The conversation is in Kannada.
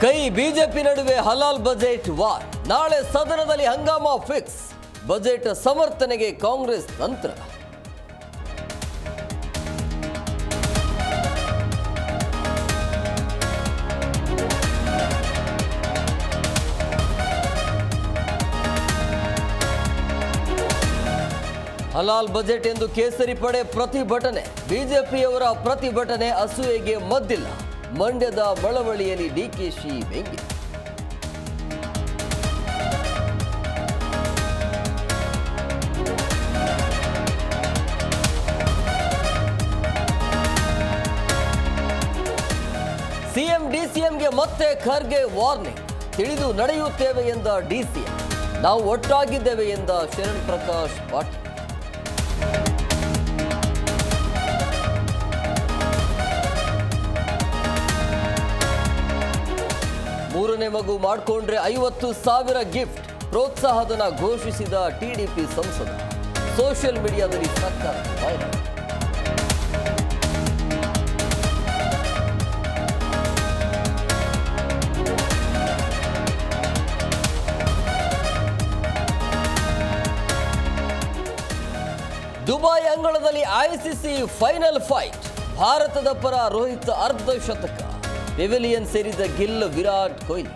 ಕೈ ಬಿಜೆಪಿ ನಡುವೆ ಹಲಾಲ್ ಬಜೆಟ್ ವಾರ್. ನಾಳೆ ಸದನದಲ್ಲಿ ಹಂಗಾಮ ಫಿಕ್ಸ್. ಬಜೆಟ್ ಸಮರ್ಥನೆಗೆ ಕಾಂಗ್ರೆಸ್ ತಂತ್ರ. ಹಲಾಲ್ ಬಜೆಟ್ ಎಂದು ಕೇಸರಿ ಪಡೆ ಪ್ರತಿಭಟನೆ. ಬಿಜೆಪಿಯವರ ಪ್ರತಿಭಟನೆ ಅಸೂಯೆಗೆ ಮದ್ದಿಲ್ಲ. ಮಂಡ್ಯದ ಬಳವಳಿಯಲ್ಲಿ ಡಿಕೆಶಿ ವ್ಯಂಗ್ಯ. ಸಿಎಂ ಡಿಸಿಎಂಗೆ ಮತ್ತೆ ಖರ್ಗೆ ವಾರ್ನಿಂಗ್. ತಿಳಿದು ನಡೆಯುತ್ತೇವೆ ಎಂದ ಡಿಸಿಎಂ. ನಾವು ಒಟ್ಟಾಗಿದ್ದೇವೆ ಎಂದ ಶರಣ್ ಪ್ರಕಾಶ್ ಪಾಟೀಲ್. ಮೂರನೇ ಮಗು ಮಾಡಿಕೊಂಡ್ರೆ 50,000 ಗಿಫ್ಟ್. ಪ್ರೋತ್ಸಾಹಧನ ಘೋಷಿಸಿದ ಟಿಡಿಪಿ ಸಂಸದ. ಸೋಷಿಯಲ್ ಮೀಡಿಯಾದಲ್ಲಿ ಸರ್ಕಾರ ವೈರಲ್. ದುಬೈ ಅಂಗಳದಲ್ಲಿ ಐಸಿಸಿ ಫೈನಲ್ ಫೈಟ್. ಭಾರತದ ಪರ ರೋಹಿತ್ ಅರ್ಧ ಶತಕ. ಪೆವಿಲಿಯನ್ ಸೇರಿದ ಗಿಲ್, ವಿರಾಟ್ ಕೊಹ್ಲಿ.